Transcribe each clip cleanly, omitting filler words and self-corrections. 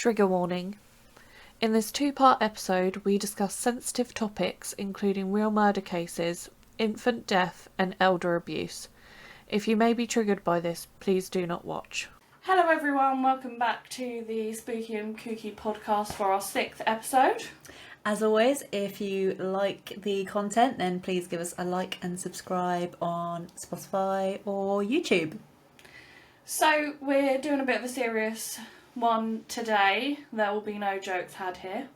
Trigger warning. In this two-part episode, we discuss sensitive topics including real murder cases, infant death and elder abuse. If you may be triggered by this, please do not watch. Hello everyone, welcome back to the Spooky and Kooky podcast for our 6th episode. As always, if you like the content, then please give us a like and subscribe on Spotify or YouTube. So we're doing a bit of a serious one today. There will be no jokes had here.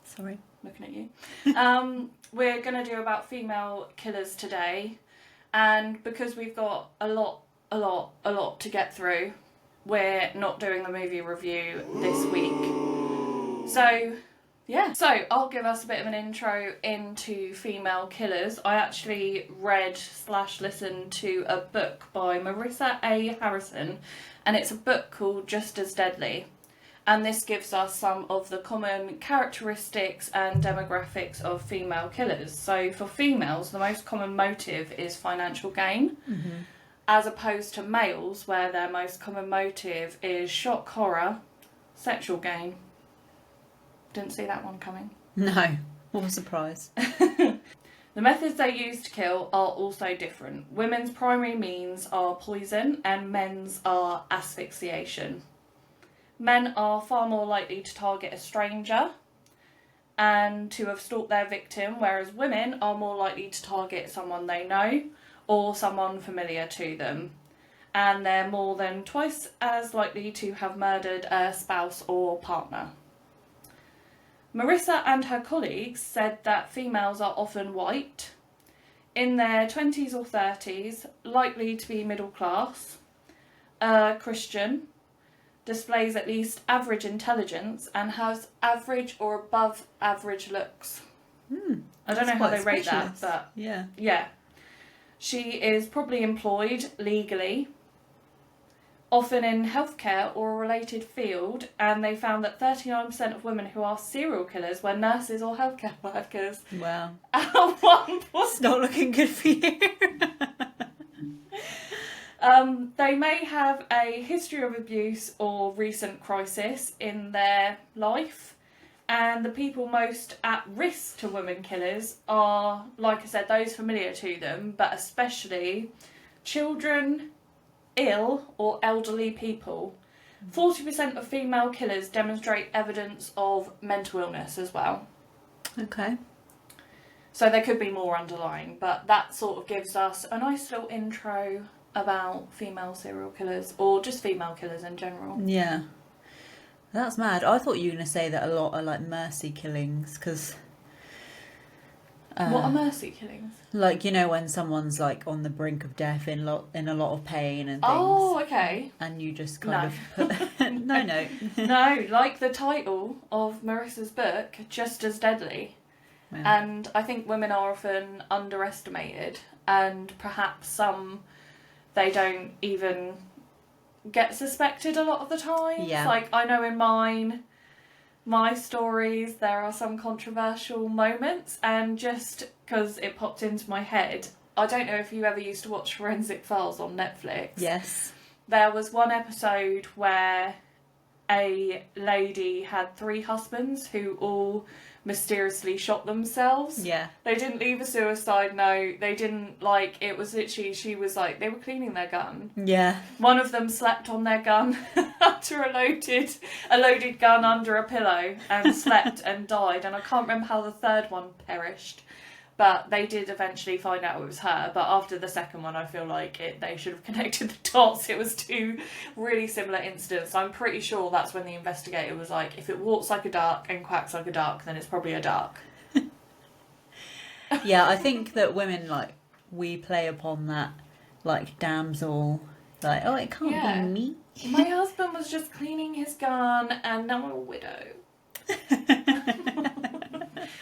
Sorry. Looking at you. We're going to do about female killers today. And because we've got a lot to get through, we're not doing the movie review this week. So I'll give us a bit of an intro into female killers. I actually read/listened to a book by Marissa A. Harrison, and it's a book called Just as Deadly. And this gives us some of the common characteristics and demographics of female killers. So for females, the most common motive is financial gain, as opposed to males, where their most common motive is shock, horror, sexual gain. Didn't see that one coming. No, what a surprise. The methods they use to kill are also different. Women's primary means are poison and men's are asphyxiation. Men are far more likely to target a stranger and to have stalked their victim, whereas women are more likely to target someone they know or someone familiar to them. And they're more than twice as likely to have murdered a spouse or partner. Marissa and her colleagues said that females are often white, in their 20s or 30s, likely to be middle class, Christian, displays at least average intelligence, and has average or above average looks. I don't know how they rate that, but yeah. She is probably employed legally, often in healthcare or a related field, and they found that 39% of women who are serial killers were nurses or healthcare workers. Wow. At one point. It's not looking good for you. They may have a history of abuse or recent crisis in their life, and the people most at risk to women killers are, like I said, those familiar to them, but especially children, ill or elderly people. 40% of female killers demonstrate evidence of mental illness as well. Okay. So there could be more underlying, but that sort of gives us a nice little intro about female serial killers, or just female killers in general. Yeah. That's mad. I thought you were going to say that a lot are like mercy killings, because... what are mercy killings? Like, you know, when someone's like on the brink of death in a lot of pain and things. Oh, okay. And you just kind of put... No. No, like the title of Marissa's book, Just as Deadly. Yeah. And I think women are often underestimated, and perhaps some, they don't even get suspected a lot of the time. Yeah. Like, I know in my stories, there are some controversial moments, and just because it popped into my head, I don't know if you ever used to watch Forensic Files on Netflix. Yes. There was one episode where a lady had 3 husbands who all mysteriously shot themselves. Yeah. They didn't leave a suicide note. They didn't, like, it was literally, she was like, they were cleaning their gun. Yeah. One of them slept on their gun under a loaded gun under a pillow and slept and died. And I can't remember how the third one perished. But they did eventually find out it was her. But after the second one, I feel like they should have connected the dots. It was 2 really similar incidents. I'm pretty sure that's when the investigator was like, if it walks like a duck and quacks like a duck, then it's probably a duck. Yeah, I think that women, like, we play upon that, like, damsel, like, oh, it can't be me. My husband was just cleaning his gun and now I'm a widow.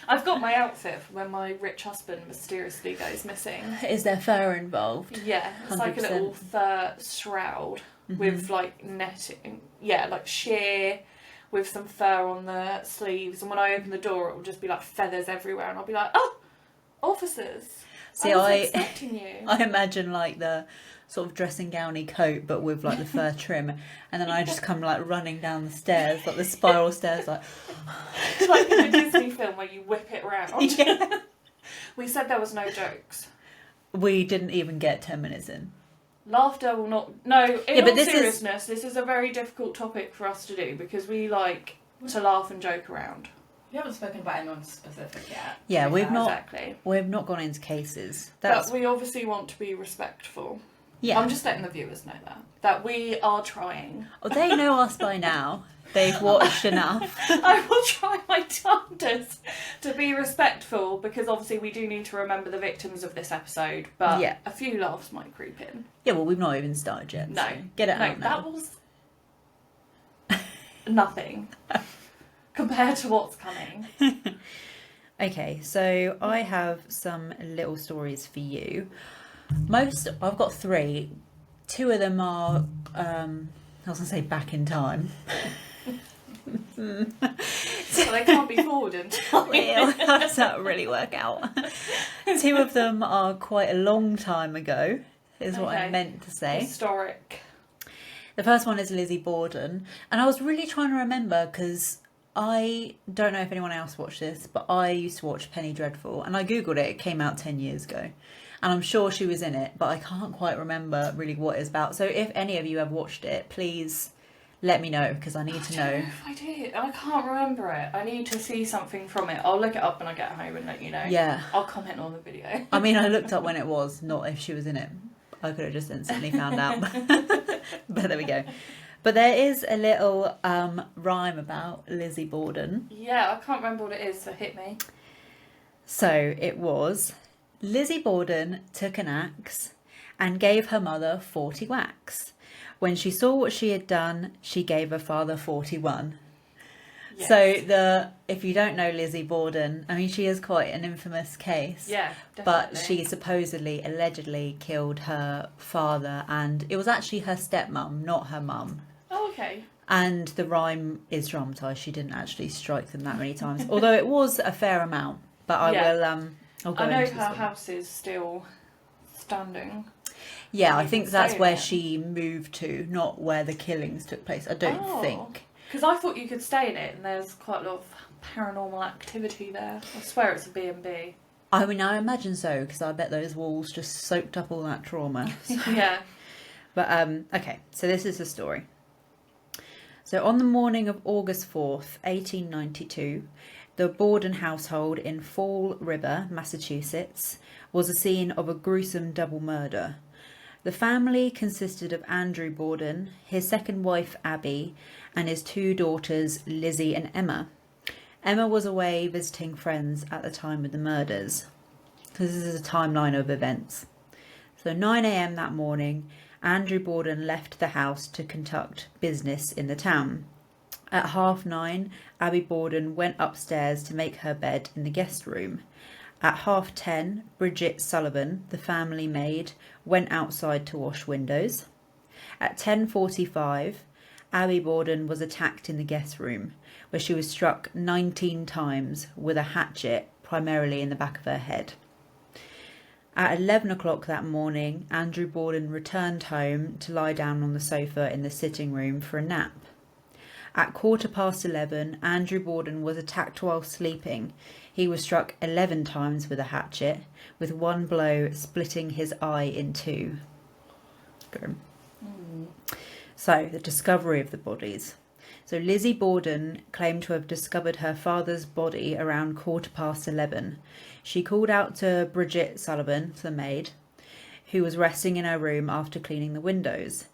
I've got my outfit for when my rich husband mysteriously goes missing. Is there fur involved? Yeah, it's 100%. Like a little fur shroud with like netting. Yeah, like sheer with some fur on the sleeves. And when I open the door, it will just be like feathers everywhere. And I'll be like, oh, Officers. See, I was expecting you. I imagine like the sort of dressing gowny coat, but with like the fur trim, and then I just come like running down the stairs, like the spiral stairs, like Like in a Disney film where you whip it round. yeah. We said there was no jokes. We didn't even get 10 minutes in. Laughter will not... No, in but all this seriousness, this is a very difficult topic for us to do because we like to laugh and joke around. We haven't spoken about anyone specific yet. Yeah, we've not. Exactly. We've not gone into cases. But we obviously want to be respectful. Yeah. I'm just letting the viewers know that we are trying. Oh, they know us by now. They've watched enough. I will try my darndest to be respectful because obviously we do need to remember the victims of this episode, but Yeah. a few laughs might creep in. Yeah, well, we've not even started yet. No. So get it out now. That was nothing compared to what's coming. Okay, so I have some little stories for you. I've got 3. 2 of them are, I was going to say back in time. So they can't be forward in time. Well, how does that really work out? 2 of them are quite a long time ago, is what I Okay. meant to say. Historic. The first one is Lizzie Borden, and I was really trying to remember because I don't know if anyone else watched this, but I used to watch Penny Dreadful, and I googled it. It came out 10 years ago, and I'm sure she was in it, but I can't quite remember really what it's about. So if any of you have watched it, please let me know because I need to I don't know. know if I did. I can't remember it. I need to see something from it. I'll look it up when I get home and let you know. Yeah, I'll comment on the video. I mean, I looked up when it was, not if she was in it. I could have just instantly found out, but there we go. But there is a little rhyme about Lizzie Borden. Yeah, I can't remember what it is, so hit me. So it was, Lizzie Borden took an axe and gave her mother 40 whacks. When she saw what she had done, she gave her father 41. Yes. So if you don't know Lizzie Borden, I mean, she is quite an infamous case. Yeah, But definitely. she supposedly, allegedly killed her father, and it was actually her stepmum, not her mum. Oh, okay. And the rhyme is dramatised. She didn't actually strike them that many times, although it was a fair amount. But I Yeah. will. I'll go I know into her this one. house is still standing. Yeah, I You think can that's stay where in it. she moved to, not where the killings took place. I don't think. Because I thought you could stay in it, and there's quite a lot of paranormal activity there. I swear it's a B&B. I mean, I imagine so because I bet those walls just soaked up all that trauma. Yeah. But okay, so this is the story. So on the morning of August 4th, 1892, the Borden household in Fall River, Massachusetts, was the scene of a gruesome double murder. The family consisted of Andrew Borden, his second wife Abby, and his 2 daughters Lizzie and Emma. Emma was away visiting friends at the time of the murders. This is a timeline of events. So 9 a.m. that morning, Andrew Borden left the house to conduct business in the town. At 9:30, Abby Borden went upstairs to make her bed in the guest room. At 10:30, Bridget Sullivan, the family maid, went outside to wash windows. At 10:45, Abby Borden was attacked in the guest room, where she was struck 19 times with a hatchet, primarily in the back of her head. At 11 o'clock that morning, Andrew Borden returned home to lie down on the sofa in the sitting room for a nap. At 11:15, Andrew Borden was attacked while sleeping. He was struck 11 times with a hatchet, with one blow splitting his eye in 2. Grim. So, the discovery of the bodies. So Lizzie Borden claimed to have discovered her father's body around 11:15. She called out to Bridget Sullivan, the maid, who was resting in her room after cleaning the windows.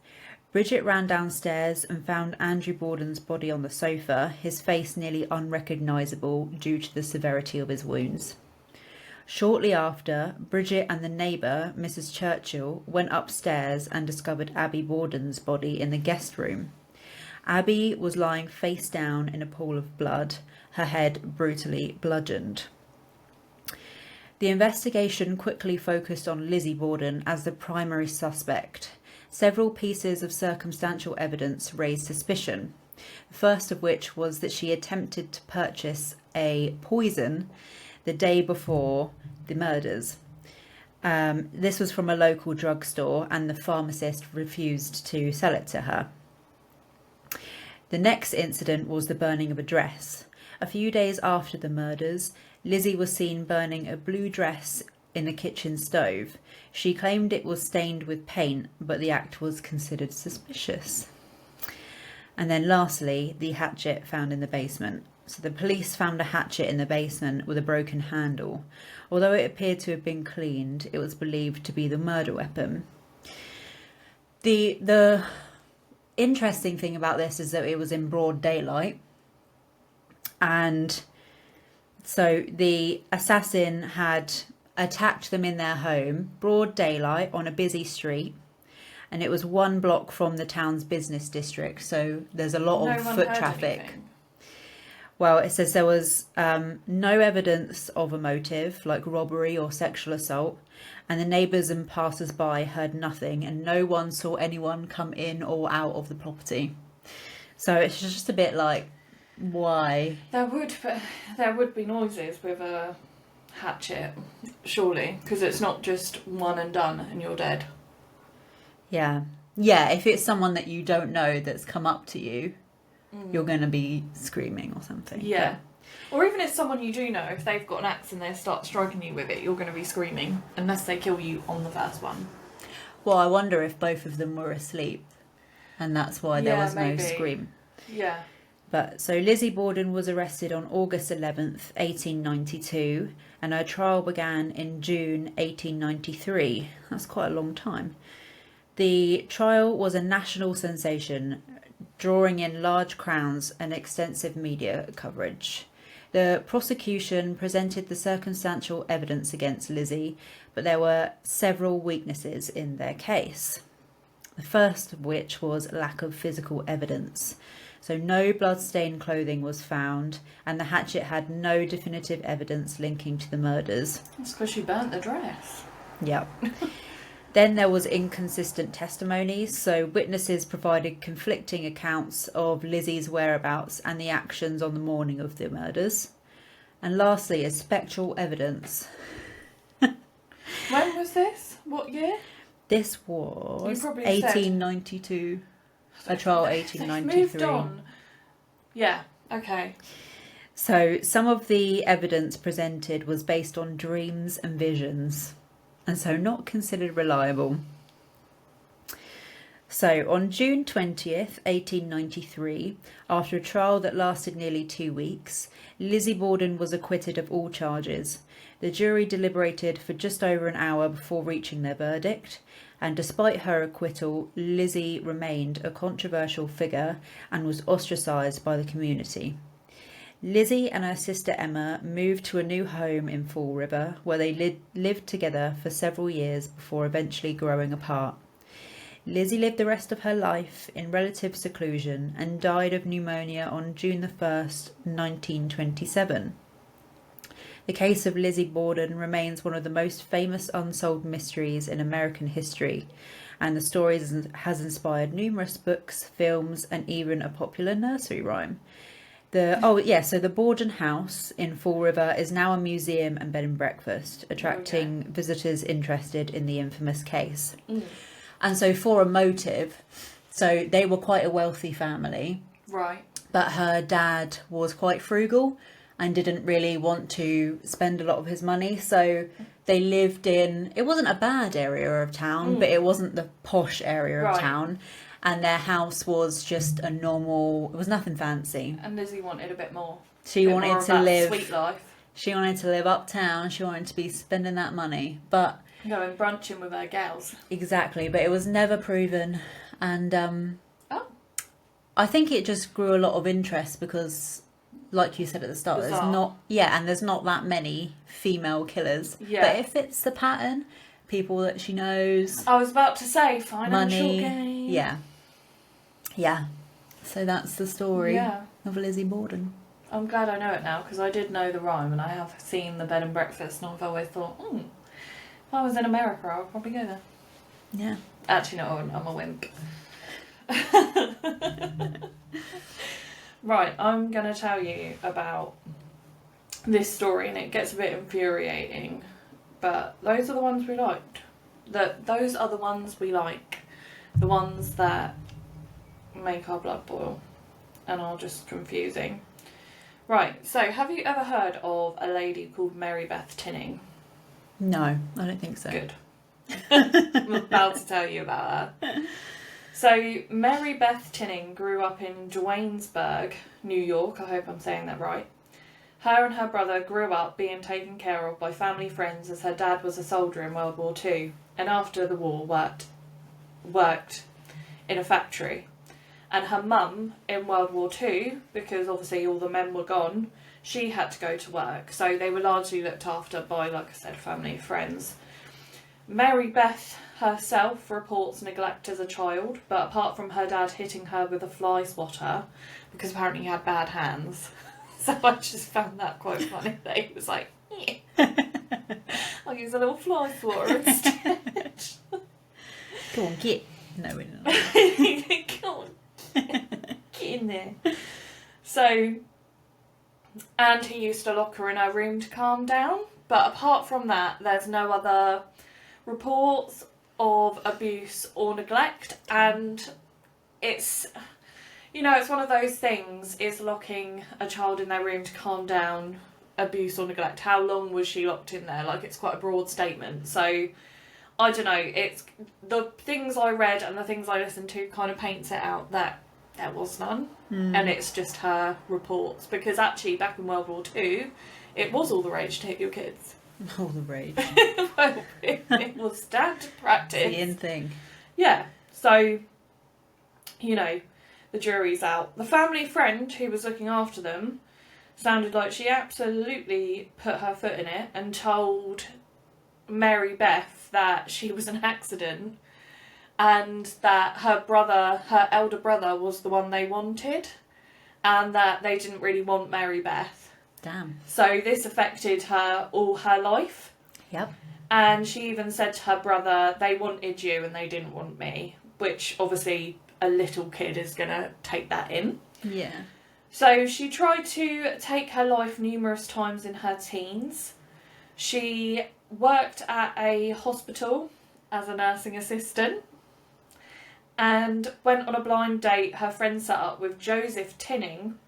Bridget ran downstairs and found Andrew Borden's body on the sofa, his face nearly unrecognisable due to the severity of his wounds. Shortly after, Bridget and the neighbour, Mrs. Churchill, went upstairs and discovered Abby Borden's body in the guest room. Abby was lying face down in a pool of blood, her head brutally bludgeoned. The investigation quickly focused on Lizzie Borden as the primary suspect. Several pieces of circumstantial evidence raised suspicion, the first of which was that she attempted to purchase a poison the day before the murders. This was from a local drugstore, and the pharmacist refused to sell it to her. The next incident was the burning of a dress. A few days after the murders, Lizzie was seen burning a blue dress in the kitchen stove. She claimed it was stained with paint, but the act was considered suspicious. And then lastly, the hatchet found in the basement. So the police found a hatchet in the basement with a broken handle. Although it appeared to have been cleaned, it was believed to be the murder weapon. The interesting thing about this is that it was in broad daylight. And so the assassin had attacked them in their home, broad daylight, on a busy street. And it was 1 block from the town's business district, so there's a lot of foot traffic. Anything. Well, it says there was no evidence of a motive, like robbery or sexual assault, and the neighbours and passers-by heard nothing, and no one saw anyone come in or out of the property. So it's just a bit like, why? There would be noises with a hatchet, surely, because it's not just one and done and you're dead. Yeah. Yeah, if it's someone that you don't know that's come up to you, you're going to be screaming or something. Yeah. Or even if someone you do know, if they've got an axe and they start striking you with it, you're going to be screaming, unless they kill you on the first one. Well, I wonder if both of them were asleep, and that's why there was maybe. no scream. Yeah. But so Lizzie Borden was arrested on August 11th, 1892, and her trial began in June 1893. That's quite a long time. The trial was a national sensation, drawing in large crowds and extensive media coverage. The prosecution presented the circumstantial evidence against Lizzie, but there were several weaknesses in their case. The first of which was lack of physical evidence. So no blood-stained clothing was found, and the hatchet had no definitive evidence linking to the murders. That's because she burnt the dress. Yep. Then there was inconsistent testimonies, so witnesses provided conflicting accounts of Lizzie's whereabouts and the actions on the morning of the murders. And lastly is spectral evidence. When was this? What year? This was You probably said- 1892. A trial They've 1893. moved on. Yeah, okay. So some of the evidence presented was based on dreams and visions, and so not considered reliable. So on June 20th, 1893, after a trial that lasted nearly 2 weeks, Lizzie Borden was acquitted of all charges. The jury deliberated for just over an hour before reaching their verdict, and despite her acquittal, Lizzie remained a controversial figure and was ostracised by the community. Lizzie and her sister Emma moved to a new home in Fall River, where they lived together for several years before eventually growing apart. Lizzie lived the rest of her life in relative seclusion and died of pneumonia on June the 1st, 1927. The case of Lizzie Borden remains one of the most famous unsolved mysteries in American history, and the story has inspired numerous books, films, and even a popular nursery rhyme. So the Borden House in Fall River is now a museum and bed and breakfast, attracting visitors interested in the infamous case. And so for a motive, so they were quite a wealthy family. Right. But her dad was quite frugal and didn't really want to spend a lot of his money. So they lived in, it wasn't a bad area of town, but it wasn't the posh area of town. And their house was just a normal, it was nothing fancy. And Lizzie wanted a bit more. She wanted to live, sweet life. She wanted to live uptown. She wanted to be spending that money. But Going brunching with her gals. exactly, but it was never proven. And I think it just grew a lot of interest because, like you said at the start, Bizarre. there's not that many female killers. Yeah. But it fits the pattern. People that she knows, I was about to say financial money. gain. Yeah. So that's the story of Lizzie Borden. I'm glad I know it now because I did know the rhyme and I have seen the bed and breakfast and I've always thought, if I was in America, I would probably go there. Yeah. Actually, no, I wouldn't. I'm a wimp. Right, I'm going to tell you about this story and it gets a bit infuriating but those are the ones we liked. Those are the ones we like. The ones that make our blood boil and are just confusing. Right, so have you ever heard of a lady called Marybeth Tinning? No, I don't think so. Good. I'm about to tell you about her. So, Marybeth Tinning grew up in Johannesburg, New York. I hope I'm saying that right. Her and her brother grew up being taken care of by family friends as her dad was a soldier in World War II and after the war worked in a factory. And her mum in World War II, because obviously all the men were gone, she had to go to work. So they were largely looked after by, like I said, family friends. Marybeth herself reports neglect as a child, but apart from her dad hitting her with a fly swatter, because apparently he had bad hands, so I just found that quite funny that he was like, yeah. I'll use a little fly swatter instead. Go on, get. No, we're not. Come on, get in there. So, and he used to lock her in her room to calm down, but apart from that, there's no other reports of abuse or neglect, and it's, you know, it's one of those things, is locking a child in their room to calm down abuse or neglect? How long was she locked in there? Like, it's quite a broad statement, so I don't know, it's the things I read and the things I listened to kind of paints it out that there was none, and it's just her reports, because actually back in World War II it was all the rage to hit your kids. All the rage. Well, it was standard practice. The in thing. Yeah, so, you know, the jury's out. The family friend who was looking after them sounded like she absolutely put her foot in it and told Marybeth that she was an accident and that her elder brother was the one they wanted and that they didn't really want Marybeth. Damn. So this affected her all her life. Yep. And she even said to her brother, they wanted you and they didn't want me, which obviously a little kid is going to take that in. Yeah. So she tried to take her life numerous times in her teens. She worked at a hospital as a nursing assistant and went on a blind date her friend set up with Joseph Tinning,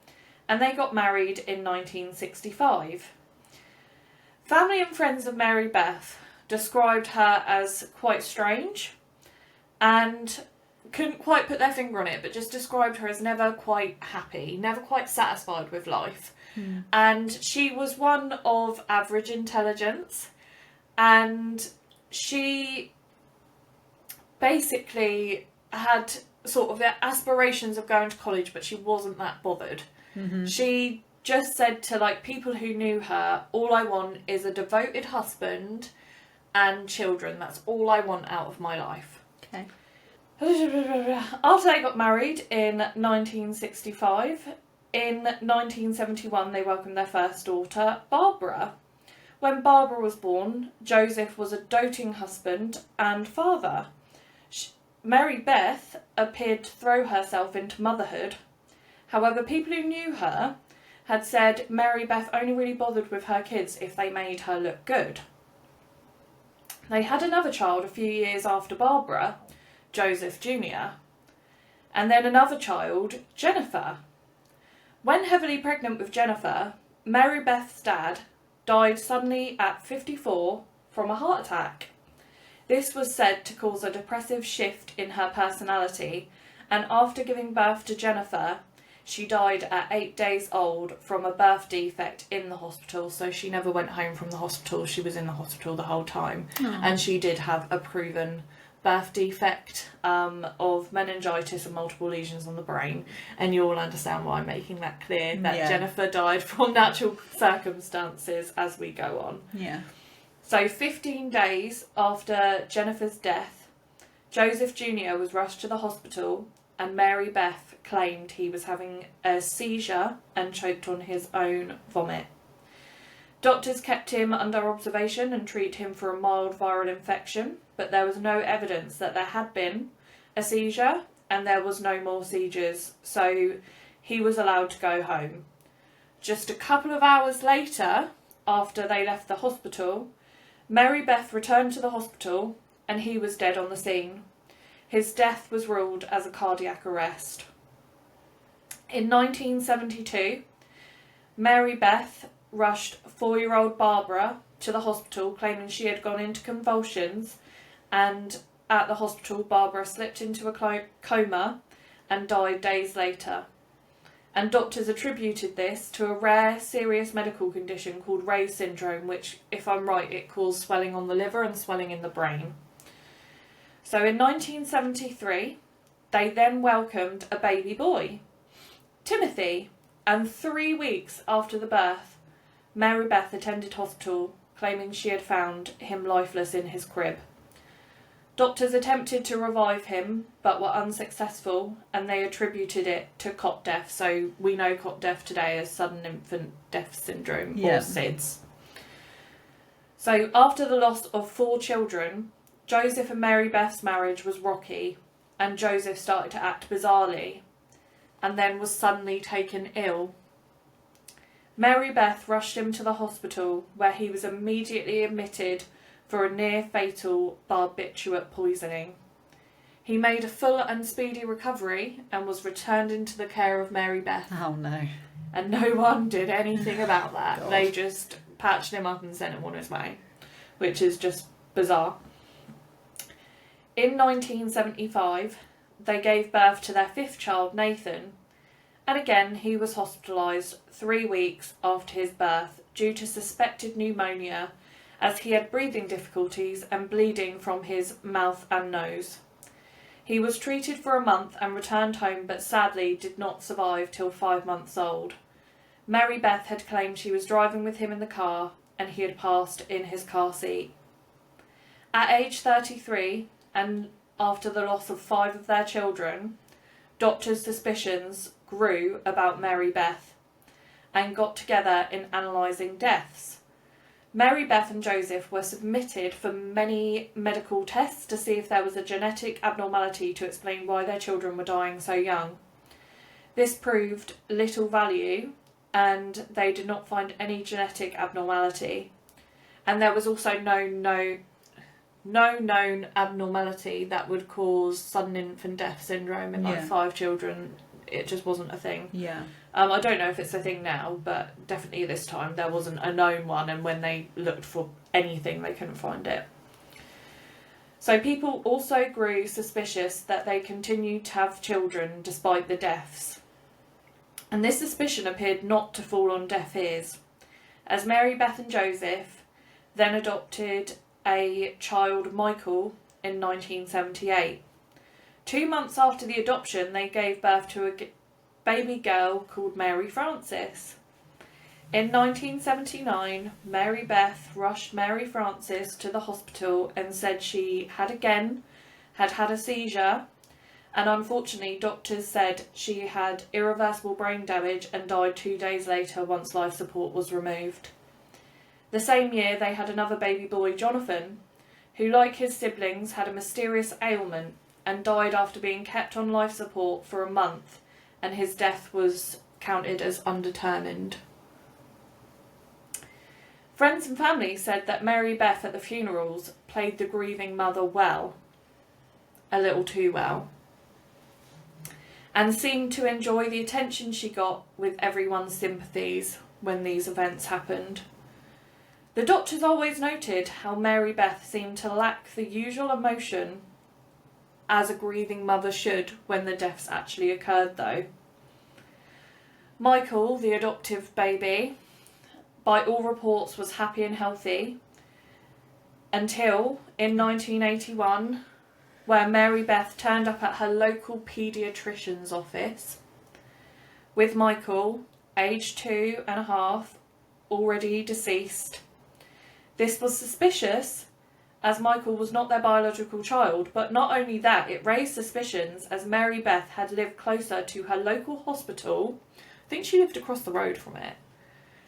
and they got married in 1965. Family and friends of Marybeth described her as quite strange and couldn't quite put their finger on it, but just described her as never quite happy, never quite satisfied with life. And she was one of average intelligence, and she basically had sort of the aspirations of going to college, but she wasn't that bothered. She just said to, like, people who knew her, all I want is a devoted husband and children. That's all I want out of my life. Okay. After they got married in 1965, in 1971 they welcomed their first daughter, Barbara. When Barbara was born, Joseph was a doting husband and father. Marybeth appeared to throw herself into motherhood. However, people who knew her had said Marybeth only really bothered with her kids if they made her look good. They had another child a few years after Barbara, Joseph Jr., and then another child, Jennifer. When heavily pregnant with Jennifer, Marybeth's dad died suddenly at 54 from a heart attack. This was said to cause a depressive shift in her personality, and after giving birth to Jennifer, she died at 8 days old from a birth defect in the hospital, so she never went home from the hospital. She was in the hospital the whole time. And she did have a proven birth defect of meningitis and multiple lesions on the brain, and you all understand why I'm making that clear, that Jennifer died from natural circumstances as we go on. Yeah. So 15 days after Jennifer's death, Joseph Jr. was rushed to the hospital, and Marybeth claimed he was having a seizure and choked on his own vomit. Doctors kept him under observation and treated him for a mild viral infection, but there was no evidence that there had been a seizure, and there was no more seizures, so he was allowed to go home. Just a couple of hours later, after they left the hospital, Marybeth returned to the hospital and he was dead on the scene. His death was ruled as a cardiac arrest. In 1972, Marybeth rushed 4-year-old Barbara to the hospital claiming she had gone into convulsions, and at the hospital Barbara slipped into a coma and died days later. And doctors attributed this to a rare, serious medical condition called Ray's syndrome, which, if I'm right, it caused swelling on the liver and swelling in the brain. So in 1973, they then welcomed a baby boy, Timothy, and 3 weeks after the birth, Marybeth attended hospital, claiming she had found him lifeless in his crib. Doctors attempted to revive him, but were unsuccessful, and they attributed it to cot death. So we know cot death today as sudden infant death syndrome, or SIDS. So after the loss of 4 children, Joseph and Marybeth's marriage was rocky, and Joseph started to act bizarrely, and then was suddenly taken ill. Marybeth rushed him to the hospital, where he was immediately admitted for a near-fatal barbiturate poisoning. He made a full and speedy recovery and was returned into the care of Marybeth. Oh no. And no one did anything about that. God. They just patched him up and sent him on his way, which is just bizarre. In 1975, they gave birth to their 5th child, Nathan, and again he was hospitalised 3 weeks after his birth due to suspected pneumonia, as he had breathing difficulties and bleeding from his mouth and nose. He was treated for a month and returned home, but sadly did not survive till 5 months old. Marybeth had claimed she was driving with him in the car and he had passed in his car seat. At age 33, and after the loss of 5 of their children, doctors' suspicions grew about Marybeth and got together in analysing deaths. Marybeth and Joseph were submitted for many medical tests to see if there was a genetic abnormality to explain why their children were dying so young. This proved little value, and they did not find any genetic abnormality. And there was also no known abnormality that would cause sudden infant death syndrome in 5 children. It just wasn't a thing. Yeah. I don't know if it's a thing now, but definitely this time there wasn't a known one, and when they looked for anything they couldn't find it. So people also grew suspicious that they continued to have children despite the deaths. And this suspicion appeared not to fall on deaf ears, as Marybeth and Joseph then adopted a child, Michael, in 1978. 2 months after the adoption, they gave birth to a baby girl called Mary Frances. In 1979, Marybeth rushed Mary Frances to the hospital and said she had had a seizure, and unfortunately doctors said she had irreversible brain damage and died 2 days later once life support was removed. The same year they had another baby boy, Jonathan, who, like his siblings, had a mysterious ailment and died after being kept on life support for a month, and his death was counted as undetermined. Friends and family said that Marybeth at the funerals played the grieving mother well, a little too well, and seemed to enjoy the attention she got with everyone's sympathies when these events happened. The doctors always noted how Marybeth seemed to lack the usual emotion as a grieving mother should when the deaths actually occurred, though. Michael, the adoptive baby, by all reports was happy and healthy, until in 1981, where Marybeth turned up at her local paediatrician's office with Michael, aged 2.5, already deceased. This was suspicious, as Michael was not their biological child, but not only that, it raised suspicions as Marybeth had lived closer to her local hospital. I think she lived across the road from it.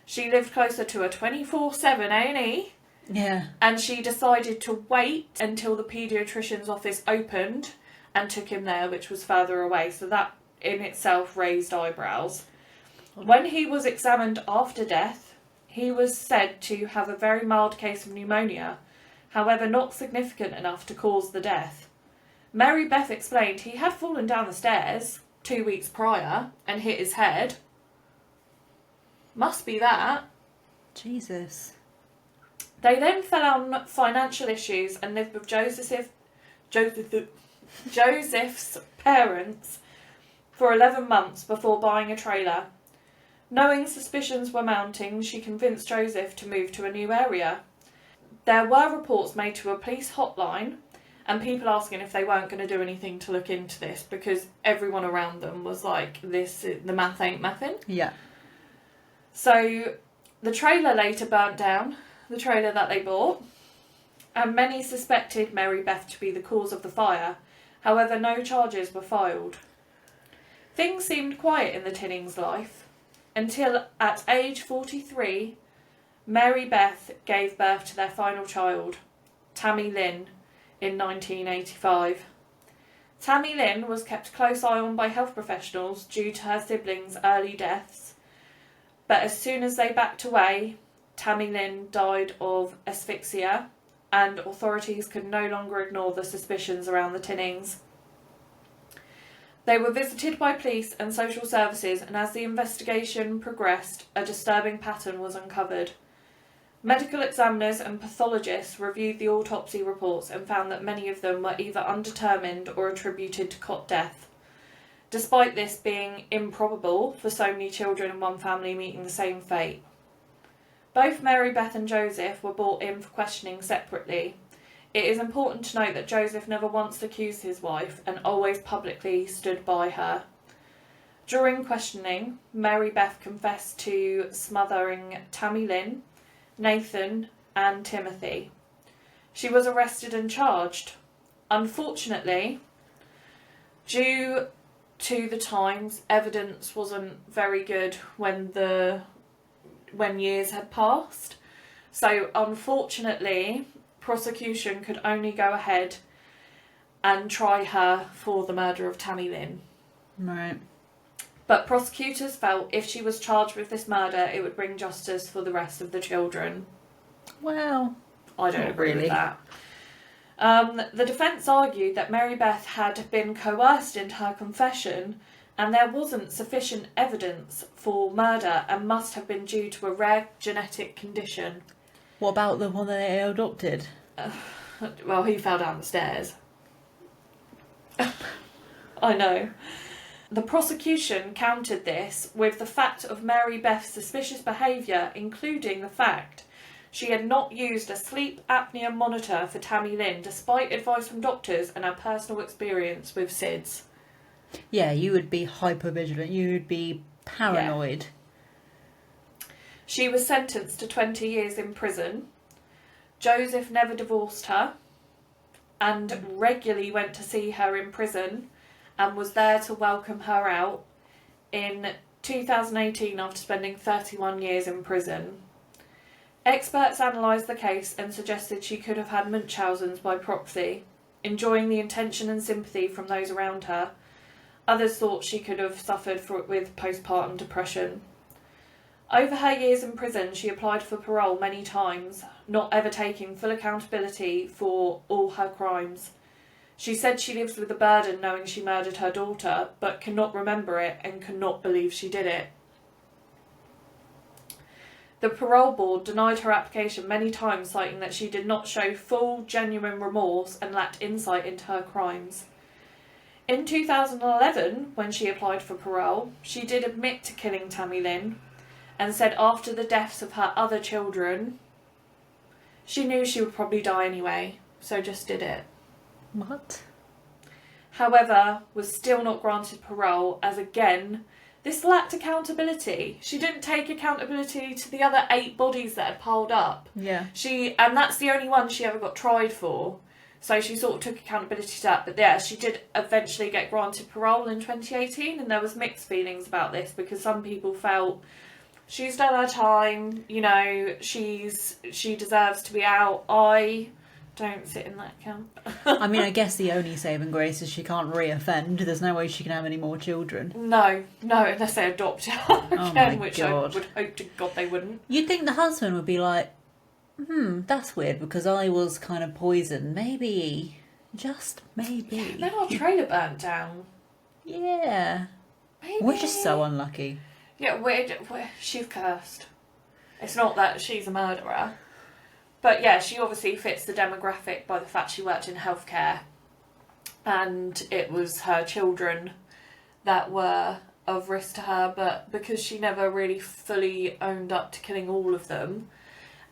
She lived closer to a 24/7 A&E. Yeah. And she decided to wait until the paediatrician's office opened and took him there, which was further away. So that in itself raised eyebrows. When he was examined after death, he was said to have a very mild case of pneumonia, however not significant enough to cause the death. Marybeth explained he had fallen down the stairs 2 weeks prior and hit his head. Must be that. Jesus. They then fell on financial issues and lived with Joseph's parents for 11 months before buying a trailer. Knowing suspicions were mounting, she convinced Joseph to move to a new area. There were reports made to a police hotline and people asking if they weren't going to do anything to look into this, because everyone around them was like, the math ain't mathin'. Yeah. So the trailer later burnt down, the trailer that they bought, and many suspected Marybeth to be the cause of the fire. However, no charges were filed. Things seemed quiet in the Tinnings' life until at age 43, Marybeth gave birth to their final child, Tammy Lynn, in 1985. Tammy Lynn was kept a close eye on by health professionals due to her siblings' early deaths, but as soon as they backed away, Tammy Lynn died of asphyxia, and authorities could no longer ignore the suspicions around the Tinnings. They were visited by police and social services, and as the investigation progressed, a disturbing pattern was uncovered. Medical examiners and pathologists reviewed the autopsy reports and found that many of them were either undetermined or attributed to cot death. Despite this being improbable for so many children in one family meeting the same fate. Both Marybeth and Joseph were brought in for questioning separately. It is important to note that Joseph never once accused his wife and always publicly stood by her. During questioning, Marybeth confessed to smothering Tammy Lynn, Nathan and Timothy. She was arrested and charged. Unfortunately, due to the times, evidence wasn't very good when years had passed. So unfortunately, prosecution could only go ahead and try her for the murder of Tammy Lynn. Right. But prosecutors felt if she was charged with this murder, it would bring justice for the rest of the children. Well, I don't not agree really. with that. The defence argued that Marybeth had been coerced into her confession and there wasn't sufficient evidence for murder and must have been due to a rare genetic condition. What about the one that they adopted? Well, he fell down the stairs. I know. The prosecution countered this with the fact of Marybeth's suspicious behaviour, including the fact she had not used a sleep apnea monitor for Tammy Lynn, despite advice from doctors and her personal experience with SIDS. Yeah, you would be hypervigilant. You would be paranoid. Yeah. She was sentenced to 20 years in prison. Joseph never divorced her and regularly went to see her in prison and was there to welcome her out in 2018 after spending 31 years in prison. Experts analysed the case and suggested she could have had Munchausen's by proxy, enjoying the attention and sympathy from those around her. Others thought she could have suffered with postpartum depression. Over her years in prison, she applied for parole many times, not ever taking full accountability for all her crimes. She said she lives with a burden knowing she murdered her daughter, but cannot remember it and cannot believe she did it. The parole board denied her application many times, citing that she did not show full, genuine remorse and lacked insight into her crimes. In 2011, when she applied for parole, she did admit to killing Tammy Lynn and said after the deaths of her other children, she knew she would probably die anyway, so just did it. What? However, was still not granted parole as, again, this lacked accountability. She didn't take accountability to the other 8 bodies that had piled up. Yeah. And that's the only one she ever got tried for. So she sort of took accountability to that. But yeah, she did eventually get granted parole in 2018, and there was mixed feelings about this because some people felt she's done her time, you know, she deserves to be out. I don't sit in that camp. I mean, I guess the only saving grace is she can't re-offend. There's no way she can have any more children. No, unless they adopt her again, my which God. I would hope to God they wouldn't. You'd think the husband would be like, that's weird because I was kind of poisoned. Maybe, just maybe. Then our trailer burnt down. Yeah. Maybe. We're just so unlucky. Yeah, she's cursed. It's not that she's a murderer. But yeah, she obviously fits the demographic by the fact she worked in healthcare. And it was her children that were of risk to her, but because she never really fully owned up to killing all of them.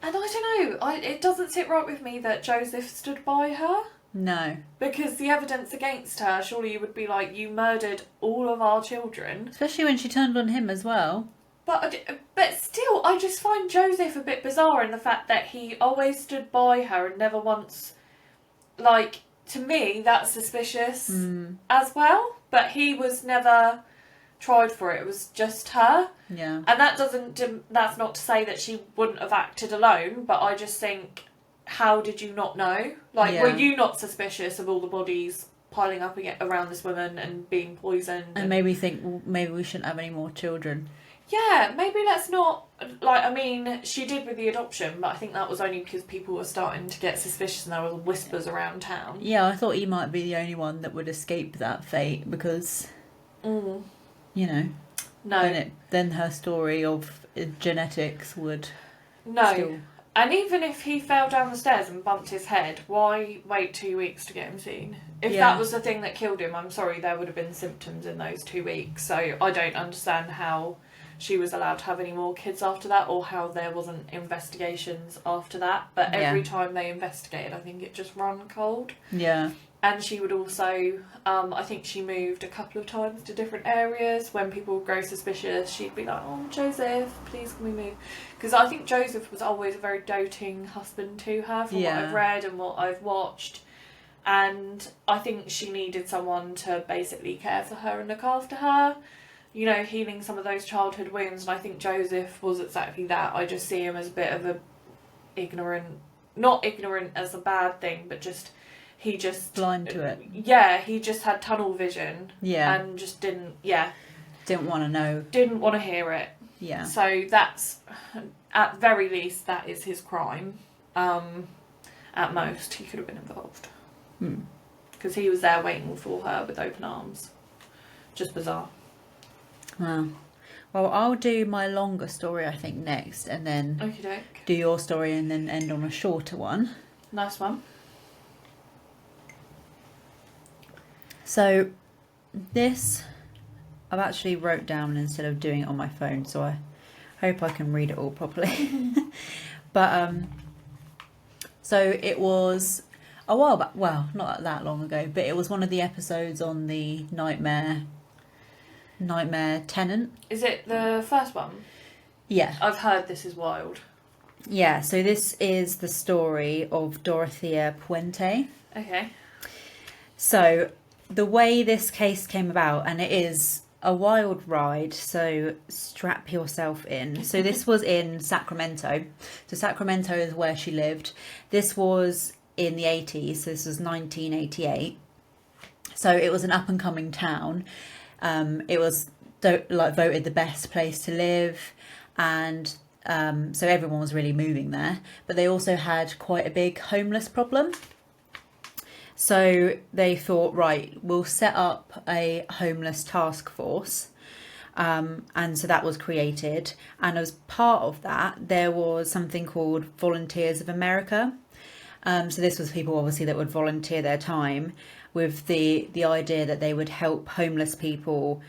And I don't know, it doesn't sit right with me that Joseph stood by her. No. Because the evidence against her, surely you would be like, you murdered all of our children. Especially when she turned on him as well. But still, I just find Joseph a bit bizarre in the fact that he always stood by her and never once, like, to me, that's suspicious as well. But he was never tried for it. It was just her. Yeah. And that's not to say that she wouldn't have acted alone, but I just think, how did you not know? Like, were you not suspicious of all the bodies piling up around this woman and being poisoned? And maybe think, well, maybe we shouldn't have any more children. Yeah, maybe let's not, like, I mean, she did with the adoption, but I think that was only because people were starting to get suspicious and there were whispers around town. Yeah, I thought he might be the only one that would escape that fate because, you know, then her story of genetics would still... And even if he fell down the stairs and bumped his head, why wait 2 weeks to get him seen? If that was the thing that killed him, I'm sorry, there would have been symptoms in those 2 weeks. So I don't understand how she was allowed to have any more kids after that, or how there wasn't investigations after that. But every time they investigated, I think it just ran cold. Yeah. And she would also, I think she moved a couple of times to different areas. When people would grow suspicious, she'd be like, oh, Joseph, please can we move? Because I think Joseph was always a very doting husband to her, from what I've read and what I've watched. And I think she needed someone to basically care for her and look after her, you know, healing some of those childhood wounds. And I think Joseph was exactly that. I just see him as a bit of not ignorant as a bad thing, but just... He just... blind to it. Yeah, he just had tunnel vision. Yeah. And just didn't want to know. Didn't want to hear it. Yeah. So that's, at very least, that is his crime. At most, he could have been involved. Because he was there waiting for her with open arms. Just bizarre. Well, I'll do my longer story, I think, next. And then Okey-doke. do your story and then end on a shorter one. Nice one. So, this I've actually wrote down instead of doing it on my phone, so I hope I can read it all properly. But so it was a while back, well, not that long ago, but it was one of the episodes on the Nightmare Tenant. Is it the first one? Yeah. I've heard this is wild. Yeah, so this is the story of Dorothea Puente. Okay. So the way this case came about, and it is a wild ride, so strap yourself in. So this was in Sacramento. So Sacramento is where she lived. This was in the 80s, so this was 1988. So it was an up-and-coming town. It was voted the best place to live, and so everyone was really moving there. But they also had quite a big homeless problem. So they thought, right, we'll set up a homeless task force. And so that was created. And as part of that, there was something called Volunteers of America. So this was people, obviously, that would volunteer their time with the idea that they would help homeless people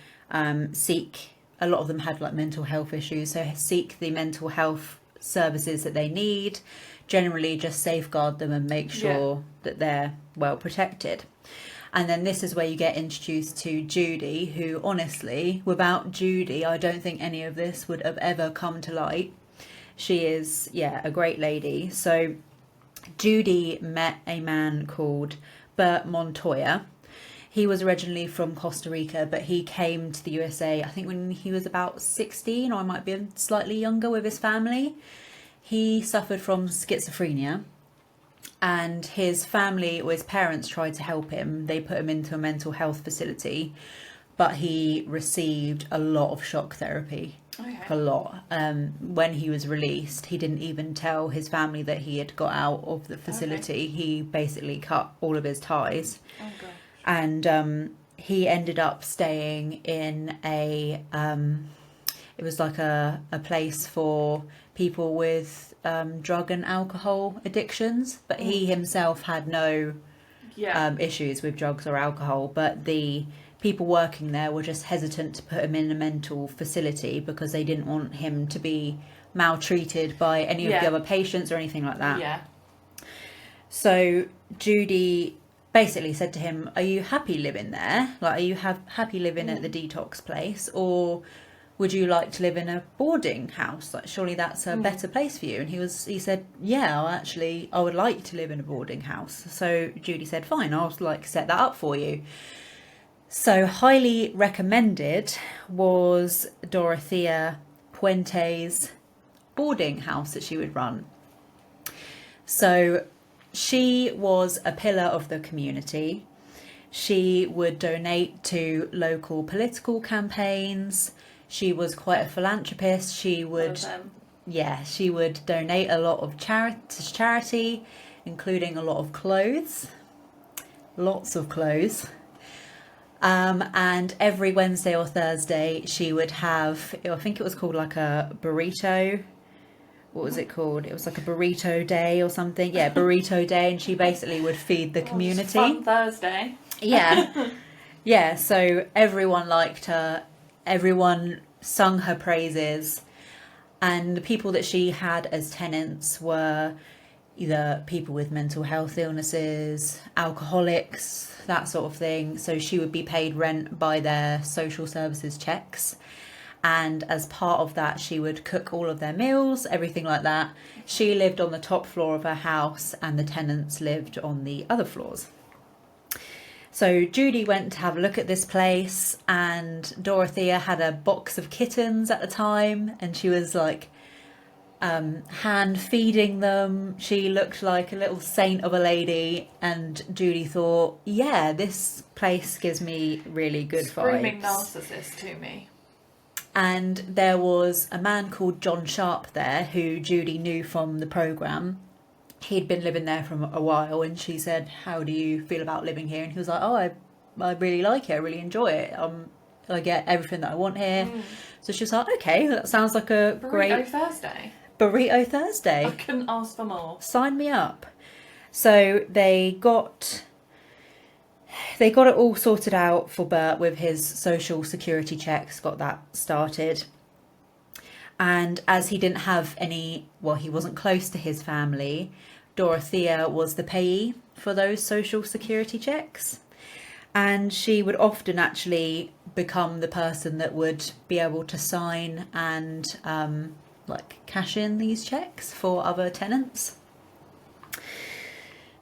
seek, a lot of them had like mental health issues, so seek the mental health services that they need, generally just safeguard them and make sure that they're well protected. And then this is where you get introduced to Judy, who honestly, without Judy, I don't think any of this would have ever come to light. She is, a great lady. So Judy met a man called Bert Montoya. He was originally from Costa Rica, but he came to the USA, I think when he was about 16, or I might be slightly younger, with his family. He suffered from schizophrenia, and his family or his parents tried to help him. They put him into a mental health facility, but he received a lot of shock therapy. Okay. A lot. When he was released, he didn't even tell his family that he had got out of the facility. He basically cut all of his ties. Oh gosh. And he ended up staying in it was like a place for people with drug and alcohol addictions, but he himself had no issues with drugs or alcohol, but the people working there were just hesitant to put him in a mental facility because they didn't want him to be maltreated by any of the other patients or anything like that. Yeah. So Judy basically said to him, are you happy living there? Like, are you happy living at the detox place, or would you like to live in a boarding house? Like, surely that's a better place for you. And he said, yeah, I would like to live in a boarding house. So Judy said, fine, I'll like set that up for you. So highly recommended was Dorothea Puente's boarding house that she would run. So she was a pillar of the community. She would donate to local political campaigns. She was quite a philanthropist. She would donate a lot of to charity, including a lot of clothes. Lots of clothes. And every Wednesday or Thursday she would have, I think it was called like a burrito. What was it called? It was like a burrito day or something. Yeah, burrito day. And she basically would feed the community. Fun Thursday. Yeah. Yeah, so everyone liked her. Everyone sung her praises. And the people that she had as tenants were either people with mental health illnesses, alcoholics, that sort of thing. So she would be paid rent by their social services checks. And as part of that, she would cook all of their meals, everything like that. She lived on the top floor of her house and the tenants lived on the other floors. So Judy went to have a look at this place, and Dorothea had a box of kittens at the time, and she was like hand feeding them. She looked like a little saint of a lady, and Judy thought, yeah, this place gives me really good Screaming vibes. narcissist to me. And there was a man called John Sharp there who Judy knew from the programme. He'd been living there for a while, and she said, how do you feel about living here? And he was like, oh, I really like it, I really enjoy it. I get everything that I want here. So she was like, okay, that sounds like a great Burrito Thursday. I couldn't ask for more. Sign me up. So they got it all sorted out for Bert with his social security checks, got that started. And as he didn't have he wasn't close to his family, Dorothea was the payee for those social security checks. And she would often actually become the person that would be able to sign and cash in these checks for other tenants.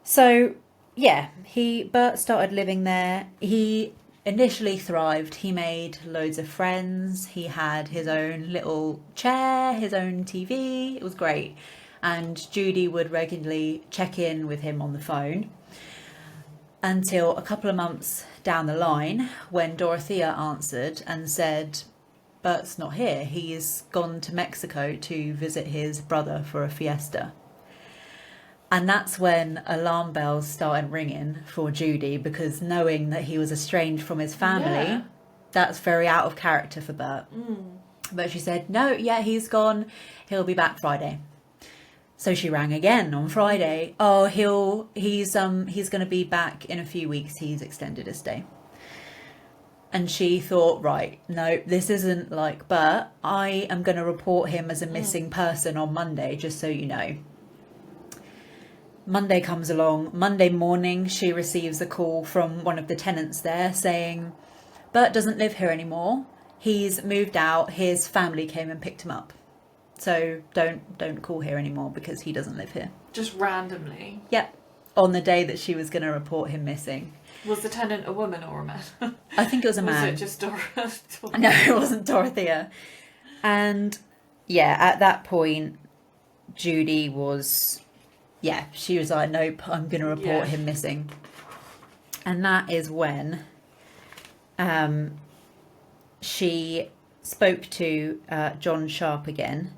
So yeah, Bert started living there. He initially thrived. He made loads of friends. He had his own little chair, his own TV. It was great. And Judy would regularly check in with him on the phone until a couple of months down the line when Dorothea answered and said, Bert's not here. He's gone to Mexico to visit his brother for a fiesta. And that's when alarm bells started ringing for Judy, because knowing that he was estranged from his family, that's very out of character for Bert. But she said, no, yeah, he's gone. He'll be back Friday. So she rang again on Friday. Oh, he's going to be back in a few weeks. He's extended his stay. And she thought, right, no, this isn't like Bert. I am going to report him as a missing person on Monday, just so you know. Monday comes along. Monday morning, she receives a call from one of the tenants there saying, Bert doesn't live here anymore. He's moved out. His family came and picked him up. So don't call here anymore because he doesn't live here. Just randomly? Yep. On the day that she was going to report him missing. Was the tenant a woman or a man? I think it was a man. Was it just Dorothea? No, it wasn't Dorothea. And yeah, at that point, Judy was yeah, she was like, nope, I'm going to report him missing. And that is when she spoke to John Sharp again.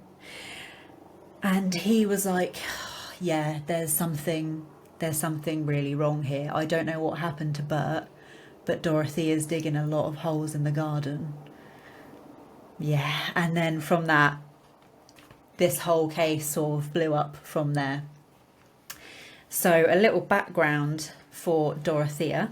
And he was like, yeah, there's something really wrong here. I don't know what happened to Bert, but Dorothea's digging a lot of holes in the garden. Yeah, and then from that, this whole case sort of blew up from there. So a little background for Dorothea.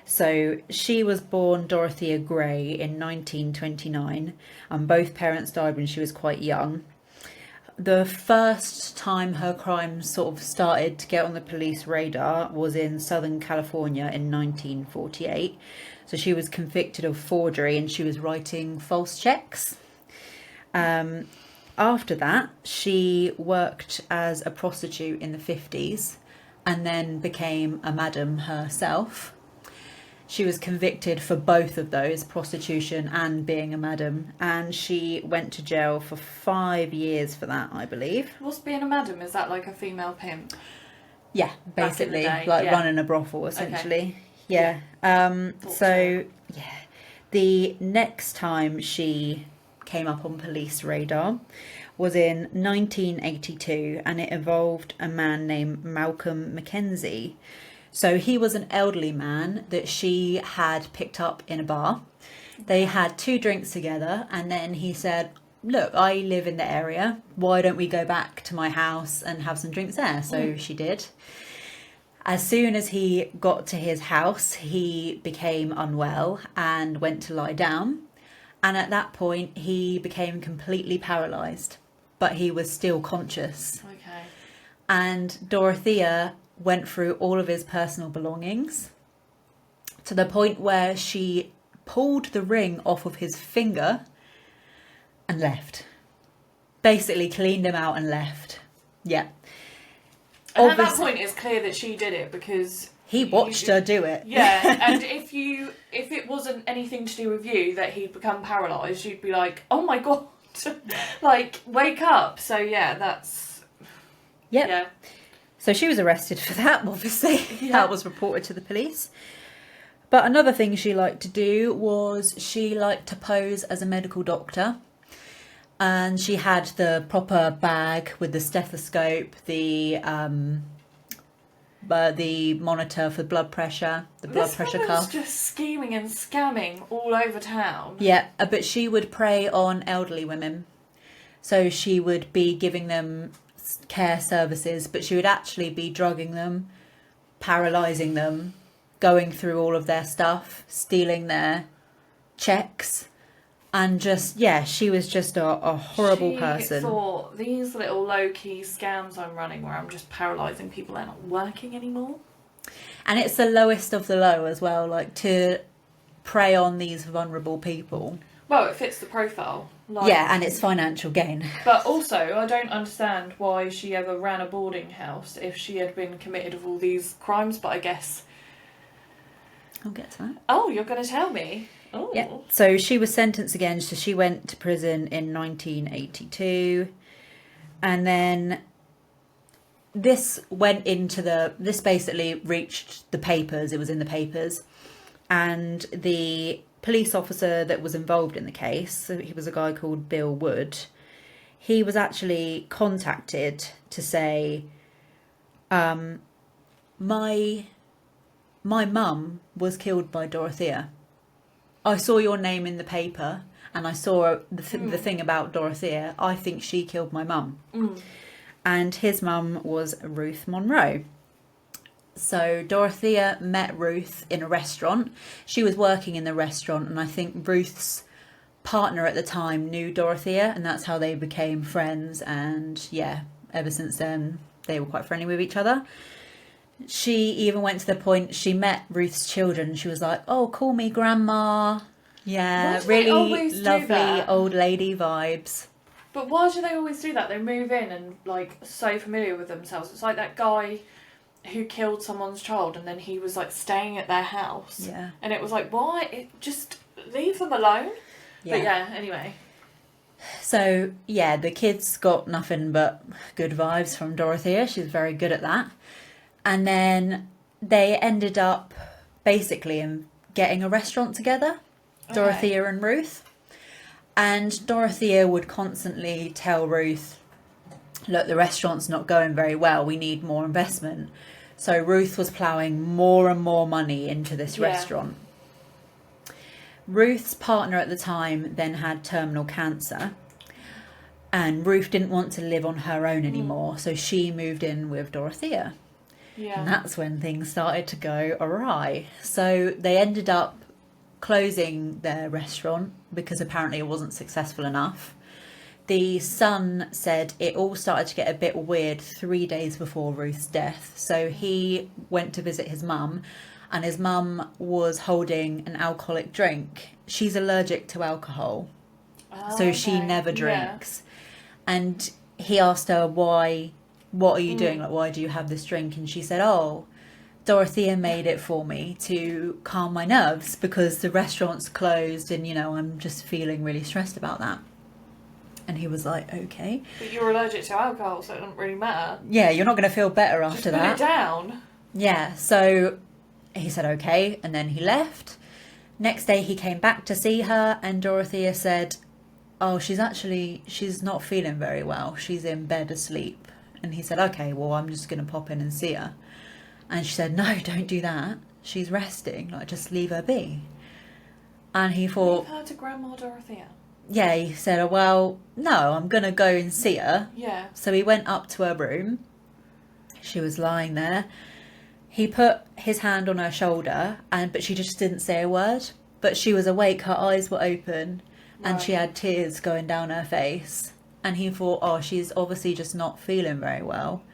So she was born Dorothea Gray in 1929, and both parents died when she was quite young. The first time her crimes sort of started to get on the police radar was in Southern California in 1948. So she was convicted of forgery and she was writing false checks. After that, she worked as a prostitute in the 50s and then became a madam herself. She was convicted for both of those, prostitution and being a madam, and she went to jail for 5 years for that, I believe. What's being a madam? Is that like a female pimp? Yeah, basically, day, like yeah. running a brothel, essentially. Okay. Yeah. So. Yeah, the next time she came up on police radar was in 1982, and it involved a man named Malcolm Mackenzie. So he was an elderly man that she had picked up in a bar. They had 2 drinks together, and then he said, look, I live in the area. Why don't we go back to my house and have some drinks there? So she did. As soon as he got to his house, he became unwell and went to lie down. And at that point, he became completely paralysed, but he was still conscious. Okay. And Dorothea went through all of his personal belongings to the point where she pulled the ring off of his finger and left. Basically cleaned him out and left. Yeah. And at that point, it's clear that she did it because he watched her do it. Yeah, and if it wasn't anything to do with you that he'd become paralysed, you'd be like, oh my god, like wake up. So yeah, that's yeah. So she was arrested for that, obviously. Yeah. That was reported to the police. But another thing she liked to do was she liked to pose as a medical doctor. And she had the proper bag with the stethoscope, the monitor for blood pressure, the blood pressure cuff. Just scheming and scamming all over town. Yeah, but she would prey on elderly women. So she would be giving them care services, but she would actually be drugging them, paralysing them, going through all of their stuff, stealing their checks. And just, yeah, she was just a horrible person. She thought, these little low-key scams I'm running where I'm just paralysing people, they're not working anymore. And it's the lowest of the low as well, like to prey on these vulnerable people. Well, it fits the profile. Like, yeah, and it's financial gain. But also, I don't understand why she ever ran a boarding house if she had been committed of all these crimes, but I guess... I'll get to that. Oh, you're going to tell me? Oh. Yeah, so she was sentenced again, so she went to prison in 1982, and then this basically reached the papers, it was in the papers, and the police officer that was involved in the case, so he was a guy called Bill Wood, he was actually contacted to say, my mum was killed by Dorothea. I saw your name in the paper and I saw the thing about Dorothea. I think she killed my mum. And his mum was Ruth Monroe. So Dorothea met Ruth in a restaurant. She was working in the restaurant, and I think Ruth's partner at the time knew Dorothea, and that's how they became friends. And yeah, ever since then, they were quite friendly with each other. She even went to the point she met Ruth's children. She was like, oh, call me grandma. Yeah, really lovely old lady vibes. But why do they always do that? They move in and like so familiar with themselves. It's like that guy who killed someone's child and then he was like staying at their house. Yeah. And it was like, why? Just leave them alone. Yeah. But yeah, anyway. So, yeah, the kids got nothing but good vibes from Dorothea. She's very good at that. And then they ended up basically getting a restaurant together, Dorothea and Ruth. And Dorothea would constantly tell Ruth, look, the restaurant's not going very well. We need more investment. So Ruth was ploughing more and more money into this restaurant. Ruth's partner at the time then had terminal cancer. And Ruth didn't want to live on her own anymore. So she moved in with Dorothea. Yeah. And that's when things started to go awry. So they ended up closing their restaurant because apparently it wasn't successful enough. The son said it all started to get a bit weird 3 days before Ruth's death. So he went to visit his mum, and his mum was holding an alcoholic drink. She's allergic to alcohol, so she never drinks. And he asked her, why, what are you doing? Like, why do you have this drink? And she said, oh, Dorothea made it for me to calm my nerves because the restaurant's closed and, you know, I'm just feeling really stressed about that. And he was like, okay. But you're allergic to alcohol, so it doesn't really matter. Yeah, you're not going to feel better after that. Put it down. Yeah, so he said, okay, and then he left. Next day he came back to see her, and Dorothea said, oh, she's not feeling very well. She's in bed asleep. And he said, okay, well, I'm just going to pop in and see her. And she said, no, don't do that. She's resting. Like, just leave her be. And he thought... Leave her to Grandma Dorothea. Yeah, he said, oh, well, no, I'm going to go and see her. Yeah. So he went up to her room. She was lying there. He put his hand on her shoulder, but she just didn't say a word. But she was awake, her eyes were open, and she had tears going down her face. And he thought, oh, she's obviously just not feeling very well.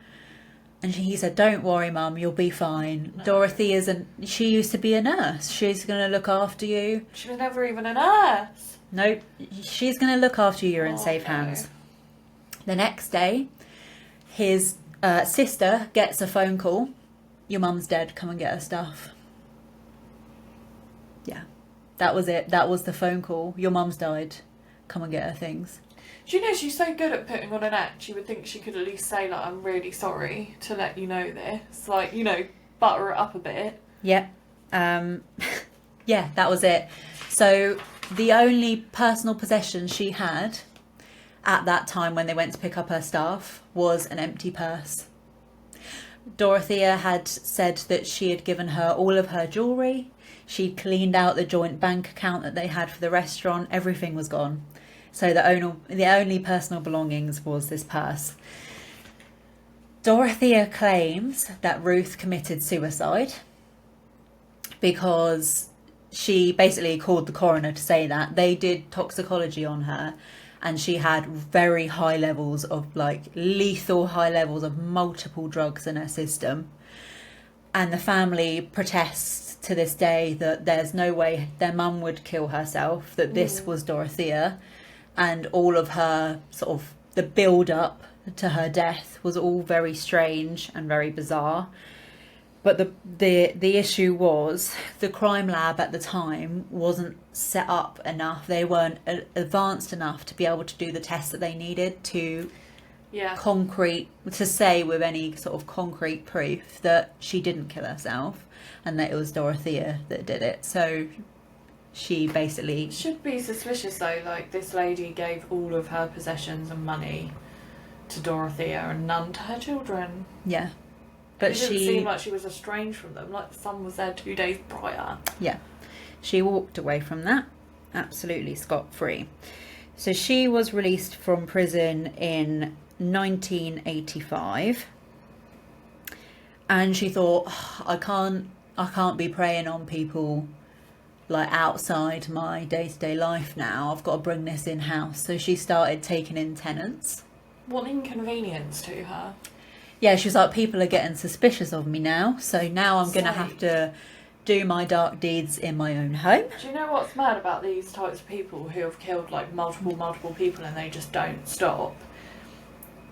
And he said, don't worry, Mum, you'll be fine. No. Dorothy she used to be a nurse. She's going to look after you. She was never even a nurse. Nope, she's going to look after you. You're in safe hands. The next day, his sister gets a phone call. Your mum's dead, come and get her stuff. Yeah, that was it. That was the phone call. Your mum's died, come and get her things. Do you know, she's so good at putting on an act, you would think she could at least say, like, I'm really sorry to let you know this. Like, you know, butter it up a bit. Yeah. Yeah, that was it. So the only personal possession she had at that time when they went to pick up her stuff was an empty purse. Dorothea had said that she had given her all of her jewellery. She'd cleaned out the joint bank account that they had for the restaurant. Everything was gone. So the only personal belongings was this purse. Dorothea claims that Ruth committed suicide because she basically called the coroner to say that. They did toxicology on her, and she had very high levels of, like, lethal high levels of multiple drugs in her system. And the family protests to this day that there's no way their mum would kill herself, that this was Dorothea. And all of her sort of the build up to her death was all very strange and very bizarre. But the issue was the crime lab at the time wasn't set up enough. They weren't advanced enough to be able to do the tests that they needed to say with any sort of concrete proof that she didn't kill herself and that it was Dorothea that did it. So she basically... Should be suspicious though, like this lady gave all of her possessions and money to Dorothea and none to her children. Yeah. But it didn't seem like she was estranged from them, like the son was there 2 days prior. Yeah. She walked away from that, absolutely scot-free. So she was released from prison in 1985. And she thought, oh, I can't be preying on people like outside my day-to-day life now. I've got to bring this in-house. So she started taking in tenants. What an inconvenience to her. Yeah, she was like, people are getting suspicious of me now, so now I'm going to have to do my dark deeds in my own home. Do you know what's mad about these types of people who have killed like multiple people and they just don't stop?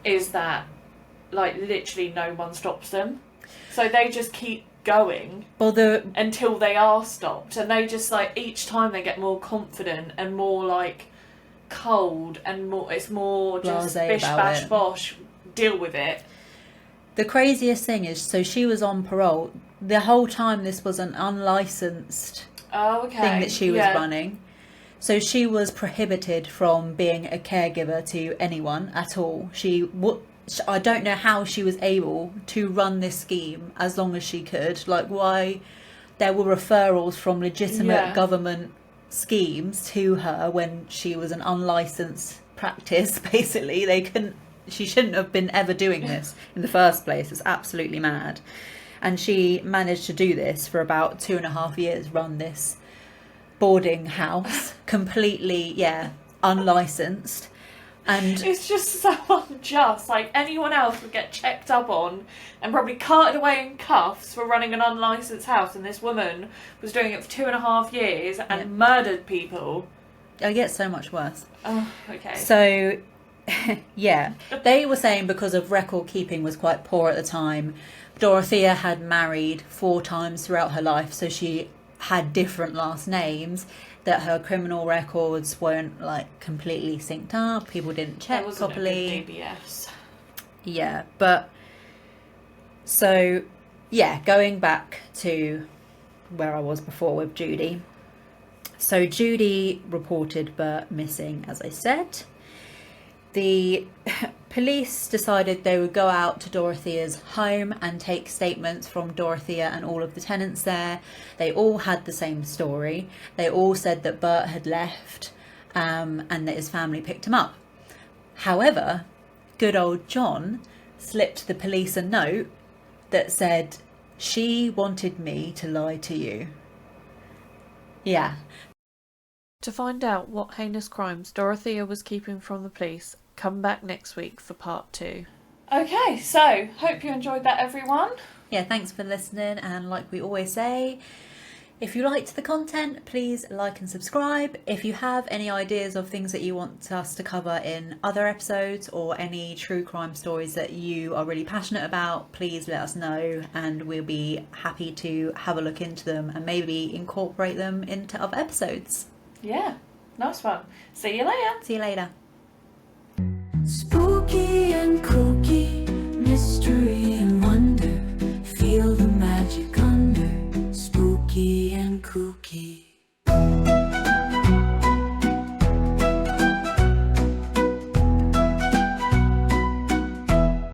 Is that like literally no one stops them. So they just keep going until they are stopped, and they just like each time they get more confident and more like cold and it's more just Blasé bish about bash it. bosh, deal with it. The craziest thing is, so she was on parole. The whole time this was an unlicensed Oh, okay. thing that she was running. So she was prohibited from being a caregiver to anyone at all. I don't know how she was able to run this scheme as long as she could. Like, why there were referrals from legitimate government schemes to her when she was an unlicensed practice, basically. She shouldn't have been ever doing this in the first place. It's absolutely mad. And she managed to do this for about 2.5 years, run this boarding house completely, unlicensed. And it's just so unjust. Like, anyone else would get checked up on and probably carted away in cuffs for running an unlicensed house, and this woman was doing it for 2.5 years and murdered people. it gets so much worse. Oh, okay. So they were saying because of record keeping was quite poor at the time. Dorothea had married 4 times throughout her life, so she had different last names, that her criminal records weren't like completely synced up. People didn't check properly. A good DBS. Yeah, but so going back to where I was before with Judy. So Judy reported Bert missing, as I said. The police decided they would go out to Dorothea's home and take statements from Dorothea and all of the tenants there. They all had the same story. They all said that Bert had left and that his family picked him up. However, good old John slipped the police a note that said, "She wanted me to lie to you." Yeah. To find out what heinous crimes Dorothea was keeping from the police, come back next week for part 2. Okay, so hope you enjoyed that, everyone. Yeah, thanks for listening, and like we always say, if you liked the content, please like and subscribe. If you have any ideas of things that you want us to cover in other episodes, or any true crime stories that you are really passionate about, please let us know, and we'll be happy to have a look into them and maybe incorporate them into other episodes. Yeah, nice one. See you later. See you later. Spooky and Kooky.